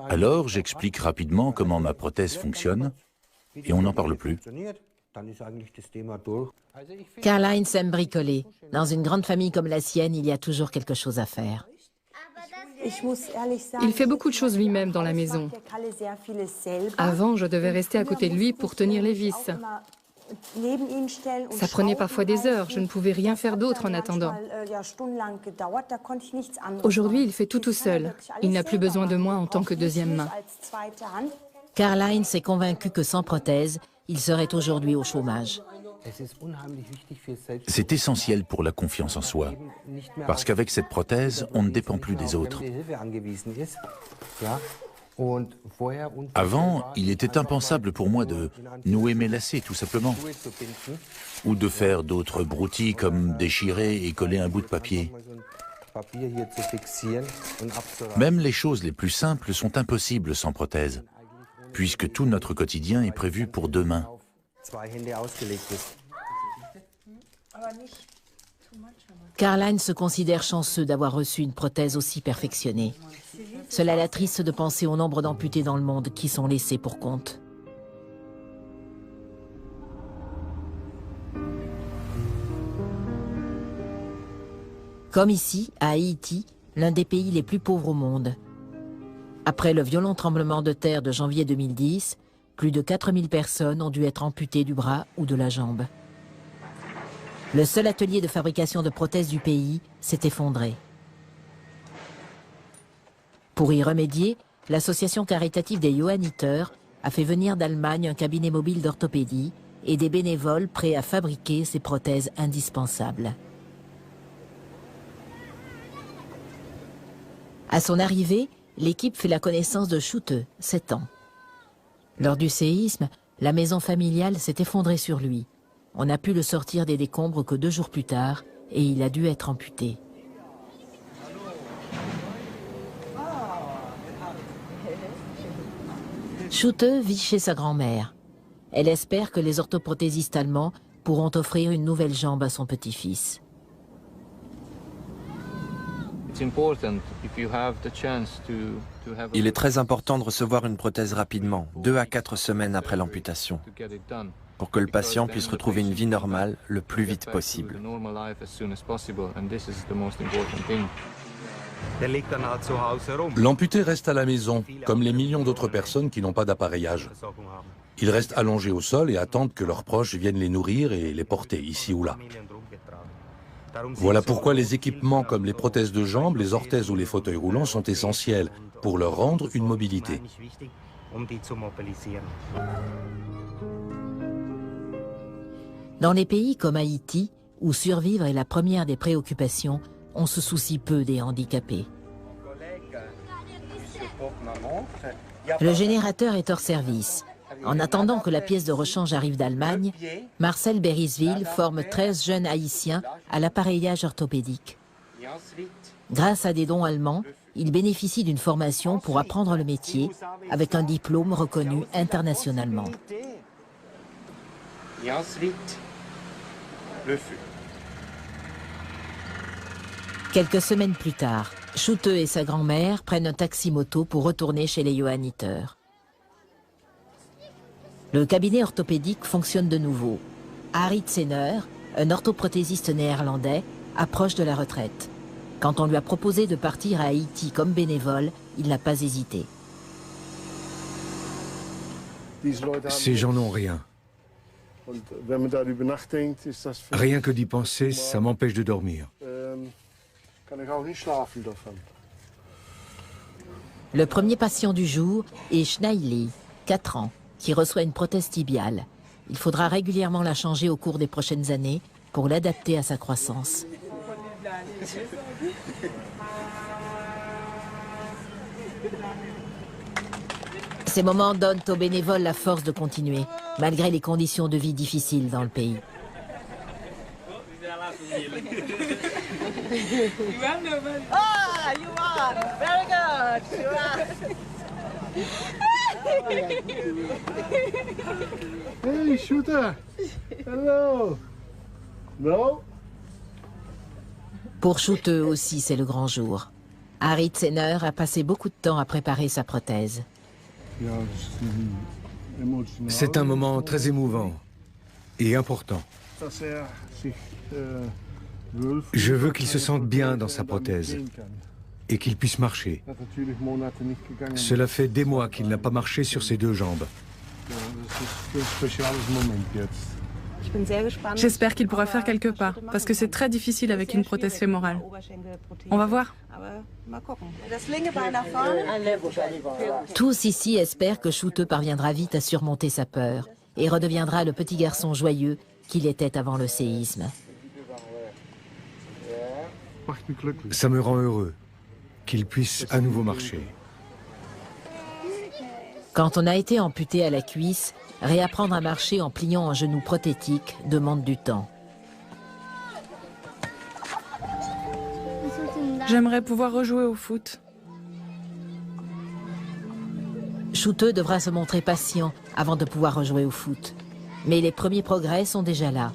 Alors, j'explique rapidement comment ma prothèse fonctionne et on n'en parle plus. Karl-Heinz aime bricoler. Dans une grande famille comme la sienne, il y a toujours quelque chose à faire. Il fait beaucoup de choses lui-même dans la maison. Avant, je devais rester à côté de lui pour tenir les vis. Ça prenait parfois des heures, je ne pouvais rien faire d'autre en attendant. Aujourd'hui, il fait tout seul. Il n'a plus besoin de moi en tant que deuxième main. Karl-Heinz est convaincu que sans prothèse, il serait aujourd'hui au chômage. C'est essentiel pour la confiance en soi, parce qu'avec cette prothèse, on ne dépend plus des autres. Avant, il était impensable pour moi de nouer mes lacets, tout simplement, ou de faire d'autres broutilles comme déchirer et coller un bout de papier. Même les choses les plus simples sont impossibles sans prothèse, puisque tout notre quotidien est prévu pour 2 mains. Karl-Heinz se considère chanceux d'avoir reçu une prothèse aussi perfectionnée. Cela l'attriste de penser au nombre d'amputés dans le monde qui sont laissés pour compte. Comme ici, à Haïti, l'un des pays les plus pauvres au monde. Après le violent tremblement de terre de janvier 2010, plus de 4000 personnes ont dû être amputées du bras ou de la jambe. Le seul atelier de fabrication de prothèses du pays s'est effondré. Pour y remédier, l'association caritative des Johanniter a fait venir d'Allemagne un cabinet mobile d'orthopédie et des bénévoles prêts à fabriquer ces prothèses indispensables. À son arrivée, l'équipe fait la connaissance de Schutte, 7 ans. Lors du séisme, la maison familiale s'est effondrée sur lui. On n'a pu le sortir des décombres que 2 jours plus tard et il a dû être amputé. Schutte vit chez sa grand-mère. Elle espère que les orthoprothésistes allemands pourront offrir une nouvelle jambe à son petit-fils. Il est très important de recevoir une prothèse rapidement, 2 à 4 semaines après l'amputation, pour que le patient puisse retrouver une vie normale le plus vite possible. L'amputé reste à la maison, comme les millions d'autres personnes qui n'ont pas d'appareillage. Ils restent allongés au sol et attendent que leurs proches viennent les nourrir et les porter ici ou là. Voilà pourquoi les équipements comme les prothèses de jambes, les orthèses ou les fauteuils roulants sont essentiels pour leur rendre une mobilité. Dans les pays comme Haïti, où survivre est la première des préoccupations, on se soucie peu des handicapés. Le générateur est hors service. En attendant que la pièce de rechange arrive d'Allemagne, Marcel Berisville forme 13 jeunes haïtiens à l'appareillage orthopédique. Grâce à des dons allemands, il bénéficie d'une formation pour apprendre le métier avec un diplôme reconnu internationalement. Quelques semaines plus tard, Schutte et sa grand-mère prennent un taxi-moto pour retourner chez les Johanniter. Le cabinet orthopédique fonctionne de nouveau. Harry Tsener, un orthoprothésiste néerlandais, approche de la retraite. Quand on lui a proposé de partir à Haïti comme bénévole, il n'a pas hésité. Ces gens n'ont rien. Rien que d'y penser, ça m'empêche de dormir. Le premier patient du jour est Schneili, 4 ans, qui reçoit une prothèse tibiale. Il faudra régulièrement la changer au cours des prochaines années pour l'adapter à sa croissance. Ces moments donnent aux bénévoles la force de continuer, malgré les conditions de vie difficiles dans le pays. Hey, Shooter! Hello! No? Pour Schutte aussi, c'est le grand jour. Harry Tsener a passé beaucoup de temps à préparer sa prothèse. C'est un moment très émouvant et important. Je veux qu'il se sente bien dans sa prothèse et qu'il puisse marcher. Cela fait des mois qu'il n'a pas marché sur ses 2 jambes. J'espère qu'il pourra faire quelques pas, parce que c'est très difficile avec une prothèse fémorale. On va voir. Tous ici espèrent que Schoute parviendra vite à surmonter sa peur et redeviendra le petit garçon joyeux qu'il était avant le séisme. Ça me rend heureux qu'il puisse à nouveau marcher. Quand on a été amputé à la cuisse, réapprendre à marcher en pliant un genou prothétique demande du temps. J'aimerais pouvoir rejouer au foot. Schoute devra se montrer patient avant de pouvoir rejouer au foot. Mais les premiers progrès sont déjà là.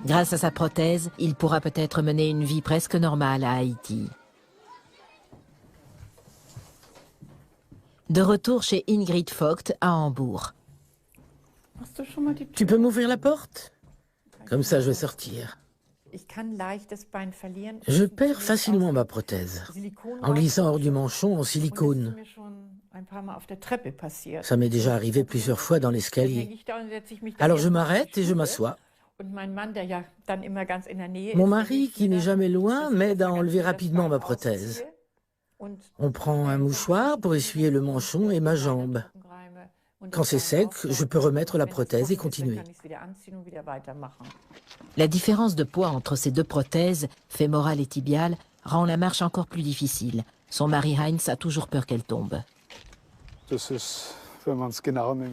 Grâce à sa prothèse, il pourra peut-être mener une vie presque normale à Haïti. De retour chez Ingrid Vogt à Hambourg. Tu peux m'ouvrir la porte? Comme ça, je vais sortir. Je perds facilement ma prothèse, en glissant hors du manchon en silicone. Ça m'est déjà arrivé plusieurs fois dans l'escalier. Alors je m'arrête et je m'assois. Mon mari, qui n'est jamais loin, m'aide à enlever rapidement ma prothèse. On prend un mouchoir pour essuyer le manchon et ma jambe. Quand c'est sec, je peux remettre la prothèse et continuer. La différence de poids entre ces deux prothèses, fémorale et tibiale, rend la marche encore plus difficile. Son mari Heinz a toujours peur qu'elle tombe.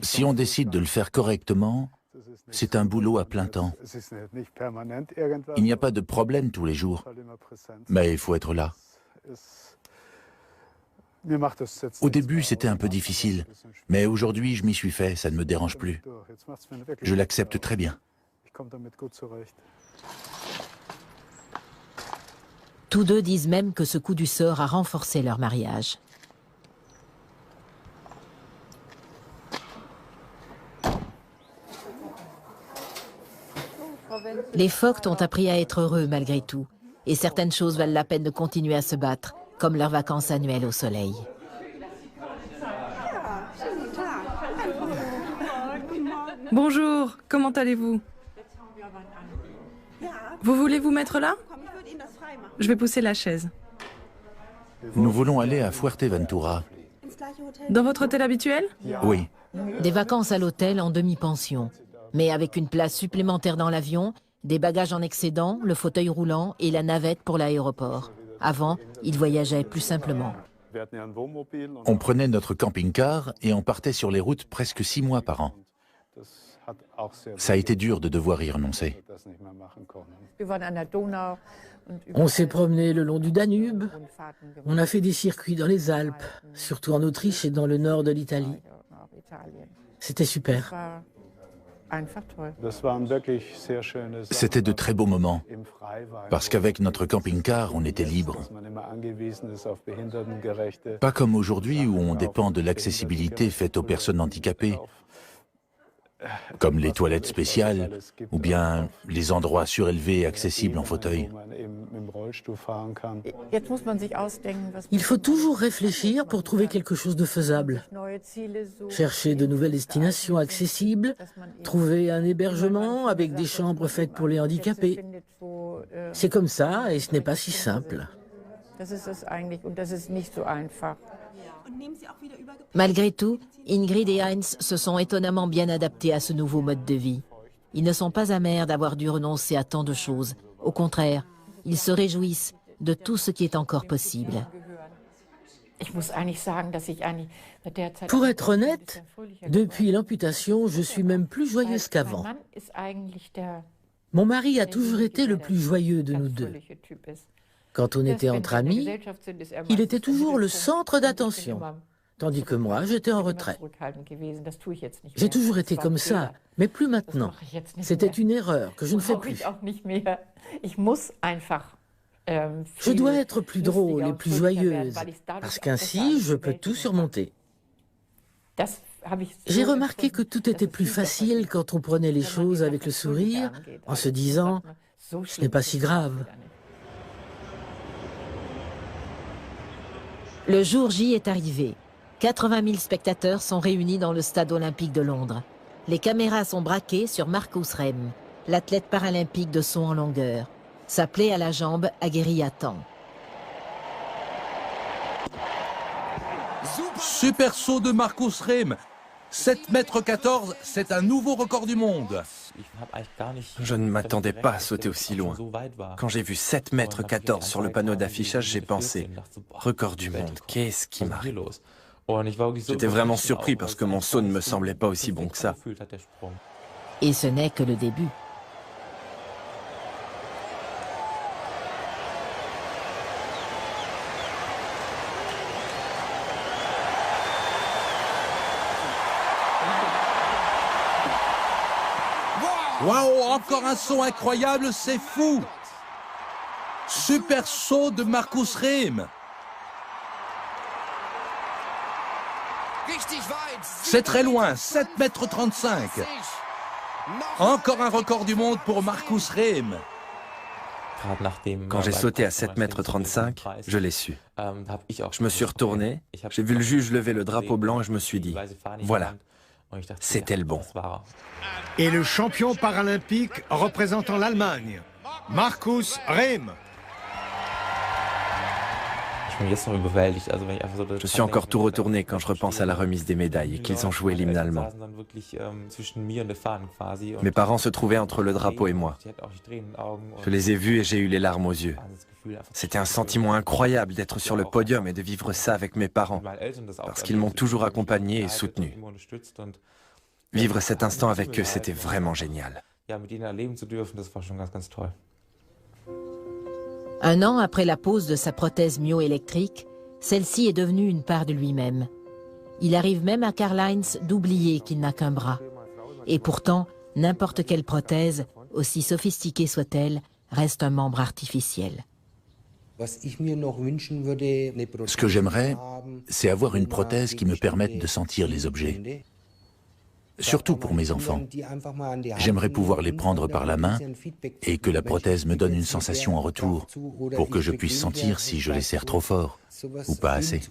Si on décide de le faire correctement, c'est un boulot à plein temps. Il n'y a pas de problème tous les jours, mais il faut être là. Au début, c'était un peu difficile, mais aujourd'hui, je m'y suis fait, ça ne me dérange plus. Je l'accepte très bien. Tous deux disent même que ce coup du sort a renforcé leur mariage. Les Vogt ont appris à être heureux malgré tout, et certaines choses valent la peine de continuer à se battre, comme leurs vacances annuelles au soleil. Bonjour, comment allez-vous? Vous voulez vous mettre là? Je vais pousser la chaise. Nous voulons aller à Fuerteventura. Dans votre hôtel habituel? Oui. Des vacances à l'hôtel en demi-pension, mais avec une place supplémentaire dans l'avion, des bagages en excédent, le fauteuil roulant et la navette pour l'aéroport. Avant, ils voyageaient plus simplement. On prenait notre camping-car et on partait sur les routes presque 6 mois par an. Ça a été dur de devoir y renoncer. On s'est promené le long du Danube. On a fait des circuits dans les Alpes, surtout en Autriche et dans le nord de l'Italie. C'était super. C'était de très beaux moments, parce qu'avec notre camping-car, on était libre. Pas comme aujourd'hui où on dépend de l'accessibilité faite aux personnes handicapées, comme les toilettes spéciales ou bien les endroits surélevés et accessibles en fauteuil. Il faut toujours réfléchir pour trouver quelque chose de faisable. Chercher de nouvelles destinations accessibles, trouver un hébergement avec des chambres faites pour les handicapés. C'est comme ça et ce n'est pas si simple. Malgré tout, Ingrid et Heinz se sont étonnamment bien adaptés à ce nouveau mode de vie. Ils ne sont pas amers d'avoir dû renoncer à tant de choses. Au contraire, ils se réjouissent de tout ce qui est encore possible. Pour être honnête, depuis l'amputation, je suis même plus joyeuse qu'avant. Mon mari a toujours été le plus joyeux de nous deux. Quand on était entre amis, il était toujours le centre d'attention, tandis que moi, j'étais en retrait. J'ai toujours été comme ça, mais plus maintenant. C'était une erreur que je ne fais plus. Je dois être plus drôle et plus joyeuse, parce qu'ainsi, je peux tout surmonter. J'ai remarqué que tout était plus facile quand on prenait les choses avec le sourire, en se disant « ce n'est pas si grave ». Le jour J est arrivé. 80 000 spectateurs sont réunis dans le stade olympique de Londres. les caméras sont braquées sur Marcus Rem, l'athlète paralympique de saut en longueur. Sa plaie à la jambe a guéri à temps. Super saut de Marcus Rem. 7,14 m, c'est un nouveau record du monde. Je ne m'attendais pas à sauter aussi loin. Quand j'ai vu 7,14 m sur le panneau d'affichage, j'ai pensé « Record du monde, qu'est-ce qui m'arrive ?» J'étais vraiment surpris parce que mon saut ne me semblait pas aussi bon que ça. Et ce n'est que le début. Waouh, encore un saut incroyable, c'est fou! Super saut de Marcus Rem. C'est très loin, 7,35 m. Encore un record du monde pour Marcus Rem. Quand j'ai sauté à 7,35 m, je l'ai su. Je me suis retourné, j'ai vu le juge lever le drapeau blanc et je me suis dit, voilà, c'était le bon. Et le champion paralympique représentant l'Allemagne, Marcus Rem. Je suis encore tout retourné quand je repense à la remise des médailles et qu'ils ont joué l'hymne allemand. Mes parents se trouvaient entre le drapeau et moi. Je les ai vus et j'ai eu les larmes aux yeux. C'était un sentiment incroyable d'être sur le podium et de vivre ça avec mes parents, parce qu'ils m'ont toujours accompagné et soutenu. Vivre cet instant avec eux, c'était vraiment génial. Un an après la pose de sa prothèse myoélectrique, celle-ci est devenue une part de lui-même. Il arrive même à Karl-Heinz d'oublier qu'il n'a qu'un bras. Et pourtant, n'importe quelle prothèse, aussi sophistiquée soit-elle, reste un membre artificiel. Ce que j'aimerais, c'est avoir une prothèse qui me permette de sentir les objets. Surtout pour mes enfants. J'aimerais pouvoir les prendre par la main et que la prothèse me donne une sensation en retour pour que je puisse sentir si je les serre trop fort ou pas assez.